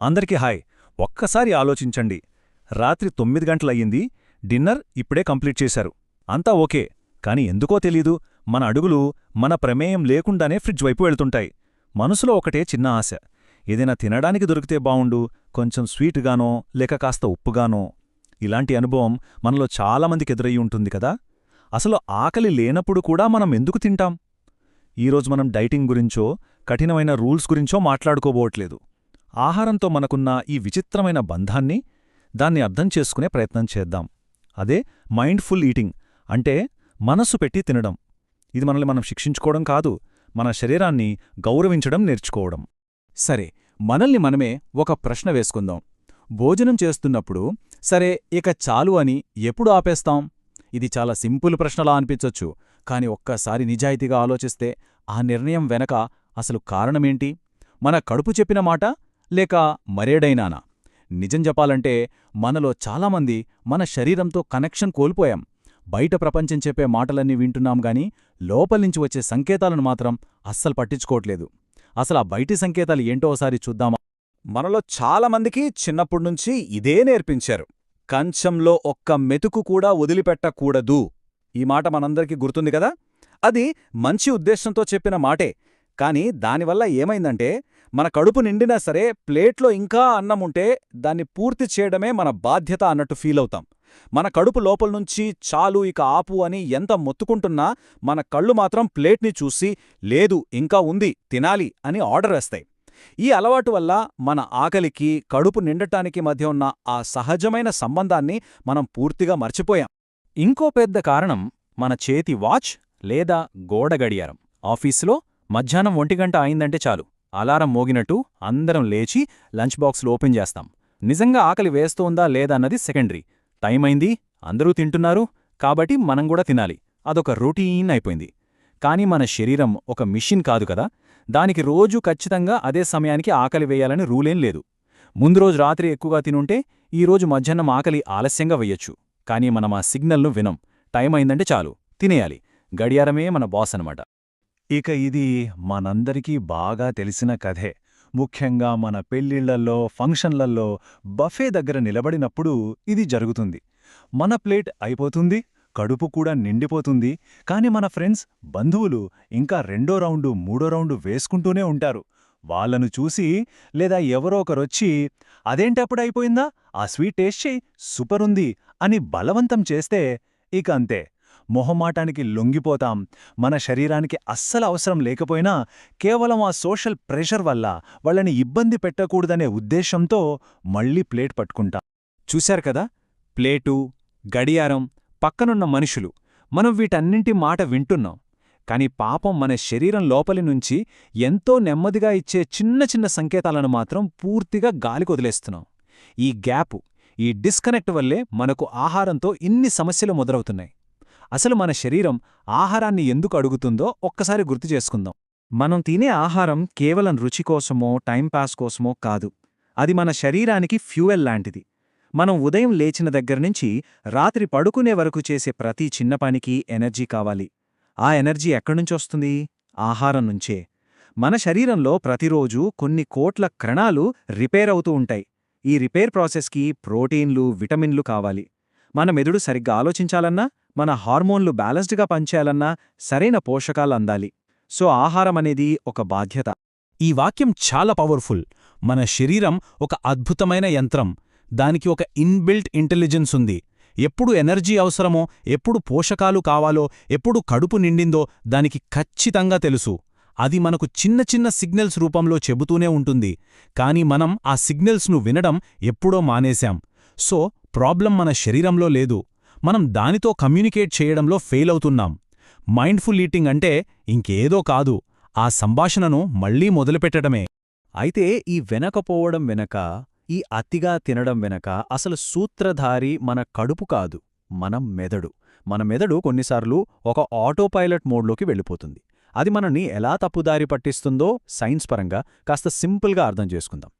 అందరికీ హాయ్. ఒక్కసారి ఆలోచించండి. రాత్రి 9 గంటలయ్యింది, డిన్నర్ ఇప్పుడే కంప్లీట్ చేశారు. అంతా ఓకే, కాని ఎందుకో తెలీదు మన అడుగులు మన ప్రమేయం లేకుండానే ఫ్రిడ్జ్ వైపు వెళ్తుంటాయి. మనసులో ఒకటే చిన్న ఆశ, ఏదైనా తినడానికి దొరికితే బావుండు, కొంచెం స్వీటుగానో లేక కాస్త ఉప్పుగానో. ఇలాంటి అనుభవం మనలో చాలామందికి ఎదురయ్యి ఉంటుంది కదా. అసలు ఆకలి లేనప్పుడు కూడా మనం ఎందుకు తింటాం? ఈరోజు మనం డైటింగ్ గురించో కఠినమైన రూల్స్ గురించో మాట్లాడుకోబోవట్లేదు. ఆహారంతో మనకున్న ఈ విచిత్రమైన బంధాన్ని, దాన్ని అర్థం చేసుకునే ప్రయత్నం చేద్దాం. అదే మైండ్ఫుల్ ఈటింగ్ అంటే మనస్సు పెట్టి తినడం. ఇది మనల్ని మనం శిక్షించుకోవడం కాదు, మన శరీరాన్ని గౌరవించడం నేర్చుకోవడం. సరే, మనల్ని మనమే ఒక ప్రశ్న వేసుకుందాం. భోజనం చేస్తున్నప్పుడు సరే ఇక చాలు అని ఎప్పుడు ఆపేస్తాం? ఇది చాలా సింపుల్ ప్రశ్నలా అనిపించొచ్చు, కాని ఒక్కసారి నిజాయితీగా ఆలోచిస్తే ఆ నిర్ణయం వెనక అసలు కారణమేంటి? మన కడుపు చెప్పిన మాట లేక మరేడైనానా? నిజం చెప్పాలంటే మనలో చాలామంది మన శరీరంతో కనెక్షన్ కోల్పోయాం. బయట ప్రపంచం చెప్పే మాటలన్నీ వింటున్నాం గాని లోపల్నించి వచ్చే సంకేతాలను మాత్రం అస్సలు పట్టించుకోవట్లేదు. అసలు ఆ బయటి సంకేతాలు ఏంటో ఒకసారి చూద్దామా? మనలో చాలామందికి చిన్నప్పుడ్నుంచి ఇదే నేర్పించారు. కంచంలో ఒక్క మెతుకు కూడా వదిలిపెట్టకూడదు. ఈ మాట మనందరికీ గుర్తుంది కదా. అది మంచి ఉద్దేశంతో చెప్పిన మాటే, కాని దానివల్ల ఏమైందంటే మన కడుపు నిండినా సరే ప్లేట్లో ఇంకా అన్నముంటే దాన్ని పూర్తి చేయడమే మన బాధ్యత అన్నట్టు ఫీలవుతాం. మన కడుపు లోపల్నుంచి చాలు ఇక ఆపు అని ఎంత మొత్తుకుంటున్నా మన కళ్ళు మాత్రం ప్లేట్ని చూసి లేదు ఇంకా ఉంది తినాలి అని ఆర్డర్ వేస్తాయి. ఈ అలవాటు వల్ల మన ఆకలికి కడుపు నిండటానికి మధ్య ఉన్న ఆ సహజమైన సంబంధాన్ని మనం పూర్తిగా మర్చిపోయాం. ఇంకో పెద్ద కారణం మన చేతి వాచ్ లేదా గోడ గడియారం. ఆఫీసులో మధ్యాహ్నం 1 గంట అయిందంటే చాలు, అలారం మోగినట్టు అందరం లేచి లంచ్ బాక్సులు ఓపెన్ చేస్తాం. నిజంగా ఆకలి వేస్తోందా లేదన్నది సెకండరీ. టైం అయింది, అందరూ తింటున్నారు కాబట్టి మనం కూడా తినాలి, అదొక రొటీన్ అయిపోయింది. కాని మన శరీరం ఒక మిషన్ కాదు కదా. దానికి రోజూ ఖచ్చితంగా అదే సమయానికి ఆకలి వేయాలని రూలేం లేదు. ముందు రోజు రాత్రి ఎక్కువగా తినుంటే ఈరోజు మధ్యాహ్నం ఆకలి ఆలస్యంగా వెయ్యొచ్చు. కానీ మనం ఆ సిగ్నల్ను వినం. టైం అయిందంటే చాలు తినేయాలి. గడియారమే మన బాస్ అనమాట. ఇక ఇది మనందరికీ బాగా తెలిసిన కథే. ముఖ్యంగా మన పెళ్ళిళ్లల్లో, ఫంక్షన్లల్లో బఫే దగ్గర నిలబడినప్పుడు ఇది జరుగుతుంది. మన ప్లేట్ అయిపోతుంది, కడుపు కూడా నిండిపోతుంది, కాని మన ఫ్రెండ్స్, బంధువులు ఇంకా 2వ రౌండు, 3వ రౌండు వేసుకుంటూనే ఉంటారు. వాళ్లను చూసి లేదా ఎవరో ఒకరొచ్చి అదేంటప్పుడైపోయిందా, ఆ స్వీట్ టేస్ట్ చెయ్, సూపరుంది అని బలవంతం చేస్తే ఇక అంతే, మొహమాటానికి లొంగిపోతాం. మన శరీరానికి అస్సలు అవసరం లేకపోయినా కేవలం ఆ సోషల్ ప్రెషర్ వల్ల వాళ్ళని ఇబ్బంది పెట్టకూడదనే ఉద్దేశంతో మళ్లీ ప్లేట్ పట్టుకుంటాం. చూశారు కదా, ప్లేటు, గడియారం, పక్కనున్న మనుషులు, మనం వీటన్నింటి మాట వింటున్నాం. కాని పాపం మన శరీరం లోపలి నుంచి ఎంతో నెమ్మదిగా ఇచ్చే చిన్న చిన్న సంకేతాలను మాత్రం పూర్తిగా గాలికొదిలేస్తున్నాం. ఈ గ్యాపు, ఈ డిస్కనెక్ట్ వల్లే మనకు ఆహారంతో ఇన్ని సమస్యలు మొదలవుతున్నాయి. అసలు మన శరీరం ఆహారాన్ని ఎందుకు అడుగుతుందో ఒక్కసారి గుర్తు చేసుకుందాం. మనం తినే ఆహారం కేవలం రుచి కోసమో టైంపాస్ కోసమో కాదు. అది మన శరీరానికి ఫ్యూయల్ లాంటిది. మనం ఉదయం లేచిన దగ్గర్నుంచి రాత్రి పడుకునే వరకు చేసే ప్రతి చిన్న పనికి ఎనర్జీ కావాలి. ఆ ఎనర్జీ ఎక్కడ్నుంచొస్తుంది? ఆహారం నుంచే. మన శరీరంలో ప్రతిరోజూ కొన్ని కోట్ల కణాలు రిపేర్ అవుతూ ఉంటాయి. ఈ రిపేర్ ప్రాసెస్కి ప్రోటీన్లు, విటమిన్లు కావాలి. మన మెదడు సరిగ్గా ఆలోచించాలన్నా, మన హార్మోన్లు బ్యాలెన్స్డ్గా పనిచేయాలన్నా సరైన పోషకాలు అందాలి. సో ఆహారం అనేది ఒక బాధ్యత. ఈ వాక్యం చాలా పవర్ఫుల్. మన శరీరం ఒక అద్భుతమైన యంత్రం. దానికి ఒక ఇన్బిల్ట్ ఇంటెలిజెన్స్ ఉంది. ఎప్పుడు ఎనర్జీ అవసరమో, ఎప్పుడు పోషకాలు కావాలో, ఎప్పుడు కడుపు నిండిందో దానికి ఖచ్చితంగా తెలుసు. అది మనకు చిన్న చిన్న సిగ్నల్స్ రూపంలో చెబుతూనే ఉంటుంది. కాని మనం ఆ సిగ్నల్స్ను వినడం ఎప్పుడో మానేశాం. సో ప్రాబ్లం మన శరీరంలో లేదు, మనం దానితో కమ్యూనికేట్ చేయడంలో ఫెయిల్ అవుతున్నాం. మైండ్ఫుల్ ఈటింగ్ అంటే ఇంకేదో కాదు, ఆ సంభాషణను మళ్లీ మొదలుపెట్టడమే. అయితే ఈ వెనకపోవడం వెనక, ఈ అతిగా తినడం వెనక అసలు సూత్రధారి మన కడుపు కాదు, మన మెదడు. మన మెదడు కొన్నిసార్లు ఒక ఆటోపైలట్ మోడ్లోకి వెళ్ళిపోతుంది. అది మనల్ని ఎలా తప్పుదారి పట్టిస్తుందో సైన్స్ పరంగా కాస్త సింపుల్గా అర్థం చేసుకుందాం.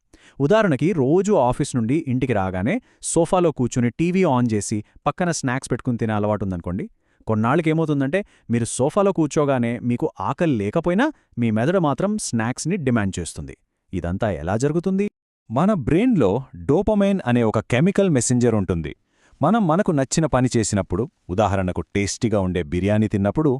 ఉదాహరణకి రోజూ ఆఫీస్ నుండి ఇంటికి రాగానే సోఫాలో కూర్చుని టీవీ ఆన్ చేసి పక్కన స్నాక్స్ పెట్టుకుని తినే అలవాటుందనుకోండి. కొన్నాళ్ళకేమవుతుందంటే మీరు సోఫాలో కూర్చోగానే మీకు ఆకలి లేకపోయినా మీ మెదడు మాత్రం స్నాక్స్ని డిమాండ్ చేస్తుంది. ఇదంతా ఎలా జరుగుతుంది? మన బ్రెయిన్లో డోపమైన్ అనే ఒక కెమికల్ మెసెంజర్ ఉంటుంది. మనకు నచ్చిన పని చేసినప్పుడు, ఉదాహరణకు టేస్టీగా ఉండే బిర్యానీ తిన్నప్పుడు,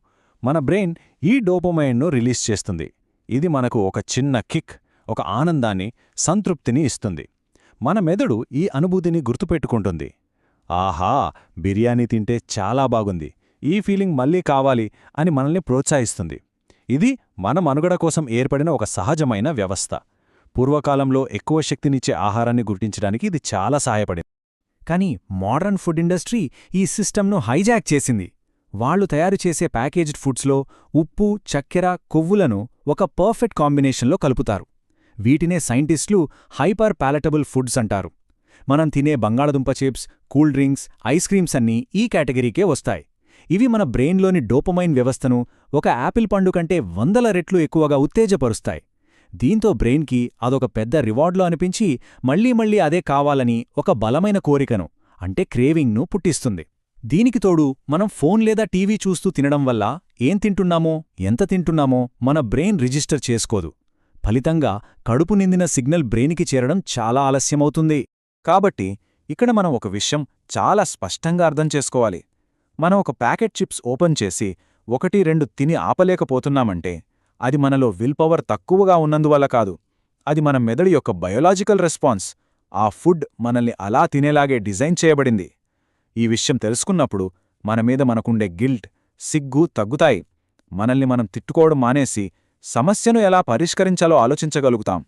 మన బ్రెయిన్ ఈ డోపమైన్ను రిలీజ్ చేస్తుంది. ఇది మనకు ఒక చిన్న కిక్, ఒక ఆనందాన్ని, సంతృప్తిని ఇస్తుంది. మన మెదడు ఈ అనుభూతిని గుర్తుపెట్టుకుంటుంది. ఆహా, బిర్యానీ తింటే చాలా బాగుంది, ఈ ఫీలింగ్ మళ్ళీ కావాలి అని మనల్ని ప్రోత్సహిస్తుంది. ఇది మన మనుగడ కోసం ఏర్పడిన ఒక సహజమైన వ్యవస్థ. పూర్వకాలంలో ఎక్కువ శక్తినిచ్చే ఆహారాన్ని గుర్తించడానికి ఇది చాలా సహాయపడింది. కానీ మోడర్న్ ఫుడ్ ఇండస్ట్రీ ఈ సిస్టమ్ను హైజాక్ చేసింది. వాళ్లు తయారు చేసే ప్యాకేజ్డ్ ఫుడ్స్లో ఉప్పు, చక్కెర, కొవ్వులను ఒక పర్ఫెక్ట్ కాంబినేషన్లో కలుపుతారు. వీటినే సైంటిస్టులు హైపర్ ప్యాలటబుల్ ఫుడ్స్ అంటారు. మనం తినే బంగాళదుంప chips, cool drinks, ice creams అన్నీ ఈ కేటగిరీకే వస్తాయి. ఇవి మన బ్రెయిన్లోని డోపమైన్ వ్యవస్థను ఒక యాపిల్ పండు కంటే 100 రెట్లు ఎక్కువగా ఉత్తేజపరుస్తాయి. దీంతో బ్రెయిన్కి అదొక పెద్ద రివార్డ్లో అనిపించి మళ్లీ మళ్లీ అదే కావాలని ఒక బలమైన కోరికను, అంటే క్రేవింగ్ను పుట్టిస్తుంది. దీనికి తోడు మనం ఫోన్ లేదా టీవీ చూస్తూ తినడం వల్ల ఏం తింటున్నామో, ఎంత తింటున్నామో మన బ్రెయిన్ రిజిస్టర్ చేసుకోదు. ఫలితంగా కడుపు నిండిన సిగ్నల్ బ్రెయిన్కి చేరడం చాలా ఆలస్యమవుతుంది. కాబట్టి ఇక్కడ మనం ఒక విషయం చాలా స్పష్టంగా అర్థం చేసుకోవాలి. మనం ఒక ప్యాకెట్ చిప్స్ ఓపెన్ చేసి 1-2 తిని ఆపలేకపోతున్నామంటే అది మనలో విల్ పవర్ తక్కువగా ఉన్నందువల్ల కాదు. అది మన మెదడు యొక్క బయోలాజికల్ రెస్పాన్స్. ఆ ఫుడ్ మనల్ని అలా తినేలాగే డిజైన్ చేయబడింది. ఈ విషయం తెలుసుకున్నప్పుడు మన మీద మనకుండే గిల్ట్, సిగ్గు తగ్గుతాయి. మనల్ని మనం తిట్టుకోవడం మానేసి సమస్యను ఎలా పరిష్కరించాలో ఆలోచించగలుగుతాం.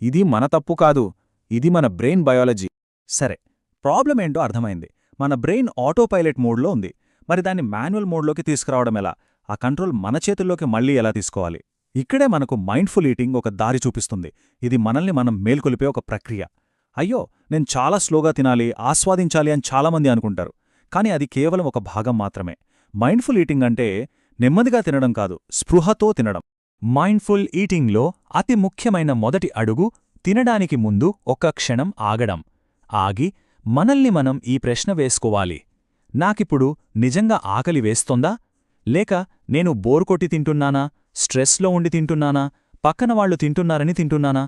ఇది మన తప్పు కాదు, ఇది మన బ్రెయిన్ బయాలజీ. సరే, ప్రాబ్లం ఏంటో అర్థమైంది. మన బ్రెయిన్ ఆటోపైలట్ మోడ్లో ఉంది. మరి దాన్ని మాన్యువల్ మోడ్లోకి తీసుకురావడం ఎలా? ఆ కంట్రోల్ మన చేతుల్లోకి మళ్లీ ఎలా తీసుకోవాలి? ఇక్కడే మనకు మైండ్ఫుల్ ఈటింగ్ ఒక దారి చూపిస్తుంది. ఇది మనల్ని మనం మేల్కొలిపే ఒక ప్రక్రియ. అయ్యో, నేను చాలా స్లోగా తినాలి, ఆస్వాదించాలి అని చాలామంది అనుకుంటారు. కానీ అది కేవలం ఒక భాగం మాత్రమే. మైండ్ఫుల్ ఈటింగ్ అంటే నెమ్మదిగా తినడం కాదు, స్పృహతో తినడం. మైండ్ఫుల్ ఈటింగ్లో అతి ముఖ్యమైన మొదటి అడుగు తినడానికి ముందు ఒక్క క్షణం ఆగడం. ఆగి మనల్ని మనం ఈ ప్రశ్న వేసుకోవాలి. నాకిప్పుడు నిజంగా ఆకలి వేస్తోందా? లేక నేను బోరుకొట్టి తింటున్నానా, స్ట్రెస్లో ఉండి తింటున్నానా, పక్కన వాళ్లు తింటున్నారని తింటున్నానా?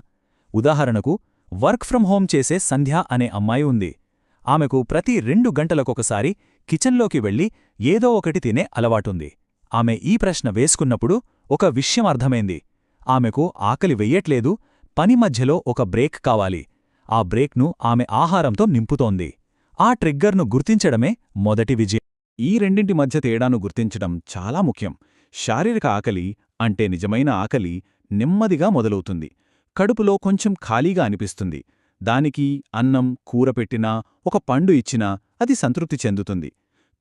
ఉదాహరణకు, వర్క్ ఫ్రం హోం చేసే సంధ్య అనే అమ్మాయి ఉంది. ఆమెకు ప్రతి 2 గంటలకొకసారి కిచెన్లోకి వెళ్లి ఏదో ఒకటి తినే అలవాటుంది. ఆమె ఈ ప్రశ్న వేసుకున్నప్పుడు ఒక విషయం అర్థమైంది. ఆమెకు ఆకలి వెయ్యట్లేదు, పని మధ్యలో ఒక బ్రేక్ కావాలి. ఆ బ్రేక్ను ఆమె ఆహారంతో నింపుతోంది. ఆ ట్రిగ్గర్ను గుర్తించడమే మొదటి విజయం. ఈ రెండింటి మధ్య తేడాను గుర్తించడం చాలా ముఖ్యం. శారీరక ఆకలి అంటే నిజమైన ఆకలి నెమ్మదిగా మొదలవుతుంది. కడుపులో కొంచెం ఖాళీగా అనిపిస్తుంది. దానికి అన్నం, కూర పెట్టినా, ఒక పండు ఇచ్చినా అది సంతృప్తి చెందుతుంది.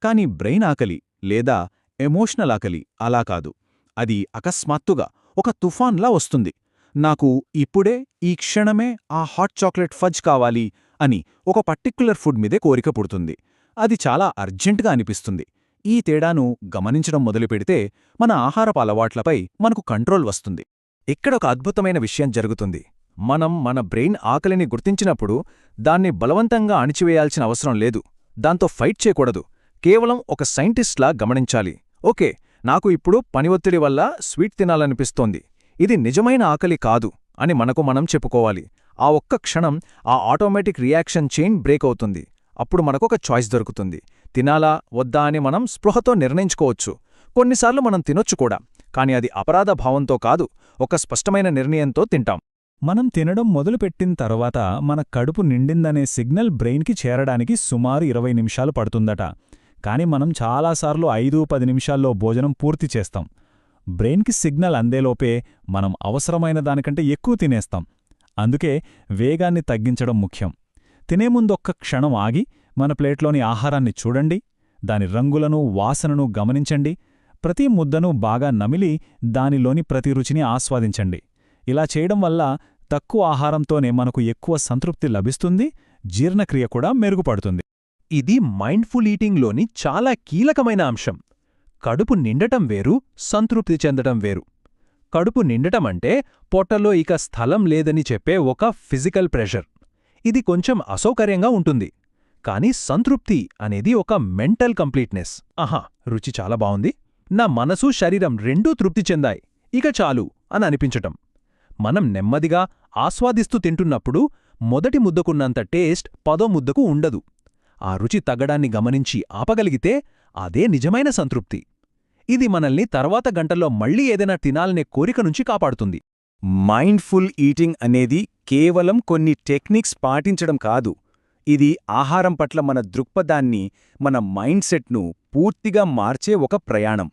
కాని బ్రెయిన్ ఆకలి లేదా ఎమోషనల్ ఆకలి అలా కాదు. అది అకస్మాత్తుగా ఒక తుఫాన్లా వస్తుంది. నాకు ఇప్పుడే, ఈ క్షణమే ఆ హాట్ చాక్లెట్ ఫజ్ కావాలి అని ఒక పర్టిక్యులర్ ఫుడ్ మీదే కోరిక పుడుతుంది. అది చాలా అర్జెంటుగా అనిపిస్తుంది. ఈ తేడాను గమనించడం మొదలుపెడితే మన ఆహారపు అలవాట్లపై మనకు కంట్రోల్ వస్తుంది. ఇక్కడొక అద్భుతమైన విషయం జరుగుతుంది. మనం మన బ్రెయిన్ ఆకలిని గుర్తించినప్పుడు దాన్ని బలవంతంగా అణిచివేయాల్సిన అవసరం లేదు. దాంతో ఫైట్ చేయకూడదు. కేవలం ఒక సైంటిస్ట్లా గమనించాలి. ఓకే, నాకు ఇప్పుడు పని ఒత్తిడి వల్ల స్వీట్ తినాలనిపిస్తోంది. ఇది నిజమైన ఆకలి కాదు అని మనకు మనం చెప్పుకోవాలి. ఆ ఒక్క క్షణం ఆ ఆటోమేటిక్ రియాక్షన్ చైన్ బ్రేక్ అవుతుంది. అప్పుడు మనకొక చాయిస్ దొరుకుతుంది. తినాలా వద్దా అని మనం స్పృహతో నిర్ణయించుకోవచ్చు. కొన్నిసార్లు మనం తినొచ్చు కూడా, కాని అది అపరాధ భావంతో కాదు, ఒక స్పష్టమైన నిర్ణయంతో తింటాం. మనం తినడం మొదలుపెట్టిన తర్వాత మన కడుపు నిండిందనే సిగ్నల్ బ్రెయిన్కి చేరడానికి సుమారు 20 నిమిషాలు పడుతుందట. కాని మనం చాలాసార్లు 5-10 నిమిషాల్లో భోజనం పూర్తి చేస్తాం. బ్రెయిన్కి సిగ్నల్ అందేలోపే మనం అవసరమైన దానికంటే ఎక్కువ తినేస్తాం. అందుకే వేగాన్ని తగ్గించడం ముఖ్యం. తినేముందొక్క క్షణం ఆగి మన ప్లేట్లోని ఆహారాన్ని చూడండి. దాని రంగులను, వాసనను గమనించండి. ప్రతి ముద్దను బాగా నమిలి దానిలోని ప్రతి రుచిని ఆస్వాదించండి. ఇలా చేయడం వల్ల తక్కువ ఆహారంతోనే మనకు ఎక్కువ సంతృప్తి లభిస్తుంది, జీర్ణక్రియ కూడా మెరుగుపడుతుంది. ఇది మైండ్ఫుల్ ఈటింగ్లోని చాలా కీలకమైన అంశం. కడుపు నిండటం వేరు, సంతృప్తి చెందటం వేరు. కడుపు నిండటం అంటే పొట్టలో ఇక స్థలం లేదని చెప్పే ఒక ఫిజికల్ ప్రెషర్. ఇది కొంచెం అసౌకర్యంగా ఉంటుంది. కానీ సంతృప్తి అనేది ఒక మెంటల్ కంప్లీట్నెస్. ఆహా, రుచి చాలా బావుంది, నా మనసు, శరీరం రెండూ తృప్తి చెందాయి, ఇక చాలు అని అనిపించటం. మనం నెమ్మదిగా ఆస్వాదిస్తూ తింటున్నప్పుడు మొదటి ముద్దకున్నంత టేస్ట్ పదో ముద్దకు ఉండదు. ఆ రుచి తగ్గడాన్ని గమనించి ఆపగలిగితే అదే నిజమైన సంతృప్తి. ఇది మనల్ని తర్వాత గంటల్లో మళ్ళీ ఏదైనా తినాలనే కోరిక నుంచి కాపాడుతుంది. మైండ్ఫుల్ ఈటింగ్ అనేది కేవలం కొన్ని టెక్నిక్స్ పాటించడం కాదు. ఇది ఆహారం పట్ల మన దృక్పథాన్ని, మన మైండ్సెట్ను పూర్తిగా మార్చే ఒక ప్రయాణం.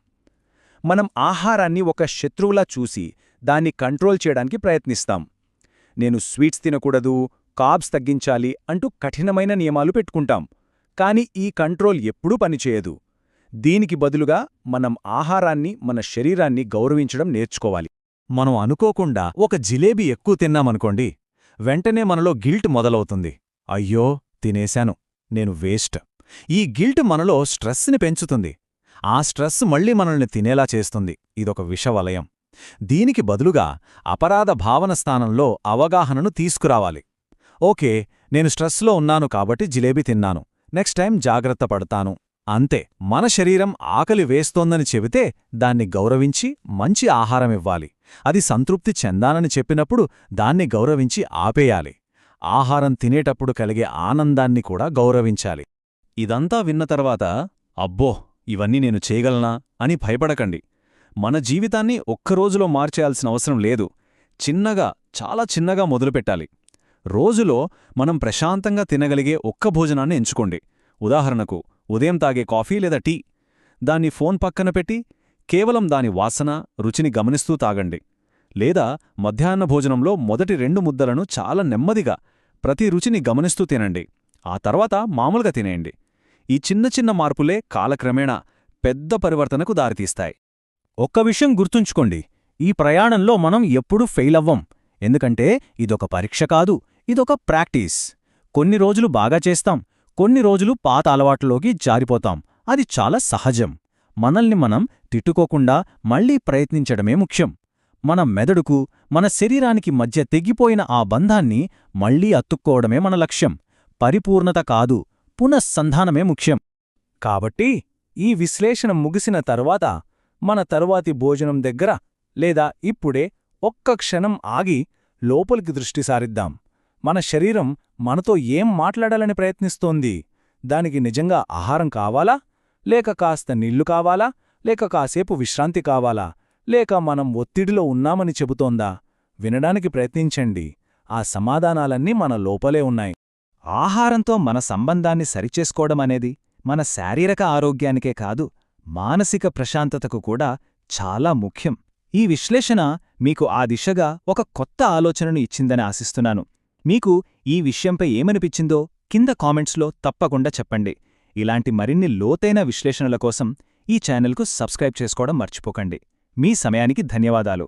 మనం ఆహారాన్ని ఒక శత్రువులా చూసి దాన్ని కంట్రోల్ చేయడానికి ప్రయత్నిస్తాం. నేను స్వీట్స్ తినకూడదు, కార్బ్స్ తగ్గించాలి అంటూ కఠినమైన నియమాలు పెట్టుకుంటాం. కాని ఈ కంట్రోల్ ఎప్పుడూ పనిచేయదు. దీనికి బదులుగా మనం ఆహారాన్ని, మన శరీరాన్ని గౌరవించడం నేర్చుకోవాలి. మనం అనుకోకుండా ఒక జిలేబీ ఎక్కువ తిన్నామనుకోండి, వెంటనే మనలో గిల్ట్ మొదలవుతుంది. అయ్యో తినేశాను, నేను వేస్ట్. ఈ గిల్ట్ మనలో స్ట్రెస్ని పెంచుతుంది. ఆ స్ట్రెస్ మళ్ళీ మనల్ని తినేలా చేస్తుంది. ఇదొక విషవలయం. దీనికి బదులుగా అపరాధ భావన స్థానంలో అవగాహనను తీసుకురావాలి. ఓకే, నేను స్ట్రెస్లో ఉన్నాను కాబట్టి జిలేబీ తిన్నాను, నెక్స్ట్ టైం జాగ్రత్త పడతాను, అంతే. మన శరీరం ఆకలి వేస్తోందని చెబితే దాన్ని గౌరవించి మంచి ఆహారమివ్వాలి. అది సంతృప్తి చెందానని చెప్పినప్పుడు దాన్ని గౌరవించి ఆపేయాలి. ఆహారం తినేటప్పుడు కలిగే ఆనందాన్ని కూడా గౌరవించాలి. ఇదంతా విన్న తర్వాత అబ్బో ఇవన్నీ నేను చేయగలనా అని భయపడకండి. మన జీవితాన్ని ఒక్కరోజులో మార్చేయాల్సిన అవసరం లేదు. చిన్నగా, చాలా చిన్నగా మొదలుపెట్టాలి. రోజులో మనం ప్రశాంతంగా తినగలిగే ఒక్క భోజనాన్ని ఎంచుకోండి. ఉదాహరణకు ఉదయం తాగే కాఫీ లేదా టీ. దాన్ని ఫోన్ పక్కన పెట్టి కేవలం దాని వాసన, రుచిని గమనిస్తూ తాగండి. లేదా మధ్యాహ్న భోజనంలో మొదటి 2 ముద్దలను చాలా నెమ్మదిగా ప్రతి రుచిని గమనిస్తూ తినండి. ఆ తర్వాత మామూలుగా తినేయండి. ఈ చిన్న చిన్న మార్పులే కాలక్రమేణా పెద్ద పరివర్తనకు దారితీస్తాయి. ఒక్క విషయం గుర్తుంచుకోండి, ఈ ప్రయాణంలో మనం ఎప్పుడూ ఫెయిల్ అవ్వం. ఎందుకంటే ఇదొక పరీక్ష కాదు, ఇదొక ప్రాక్టీస్. కొన్ని రోజులు బాగా చేస్తాం, కొన్ని రోజులు పాత అలవాట్లోకి జారిపోతాం. అది చాలా సహజం. మనల్ని మనం తిట్టుకోకుండా మళ్లీ ప్రయత్నించడమే ముఖ్యం. మన మెదడుకు, మన శరీరానికి మధ్య తెగిపోయిన ఆ బంధాన్ని మళ్లీ అత్తుక్కోవడమే మన లక్ష్యం. పరిపూర్ణత కాదు, పునఃసంధానమే ముఖ్యం. కాబట్టి ఈ విశ్లేషణ ముగిసిన తరువాత మన తరువాతి భోజనం దగ్గర లేదా ఇప్పుడే ఒక్క క్షణం ఆగి లోపలికి దృష్టి సారిద్దాం. మన శరీరం మనతో ఏం మాట్లాడాలని ప్రయత్నిస్తోంది? దానికి నిజంగా ఆహారం కావాలా? లేక కాస్త నీళ్లు కావాలా? లేక కాసేపు విశ్రాంతి కావాలా? లేక మనం ఒత్తిడిలో ఉన్నామని చెబుతోందా? వినడానికి ప్రయత్నించండి. ఆ సమాధానాలన్నీ మన లోపలే ఉన్నాయి. ఆహారంతో మన సంబంధాన్ని సరిచేసుకోవడమనేది మన శారీరక ఆరోగ్యానికే కాదు, మానసిక ప్రశాంతతకు కూడా చాలా ముఖ్యం. ఈ విశ్లేషణ మీకు ఆ దిశగా ఒక కొత్త ఆలోచనను ఇచ్చిందని ఆశిస్తున్నాను. మీకు ఈ విషయంపై ఏమనిపించిందో కింద కామెంట్స్లో తప్పకుండా చెప్పండి. ఇలాంటి మరిన్ని లోతైన విశ్లేషణల కోసం ఈ ఛానల్కు సబ్స్క్రైబ్ చేసుకోవడం మర్చిపోకండి. మీ సమయానికి ధన్యవాదాలు.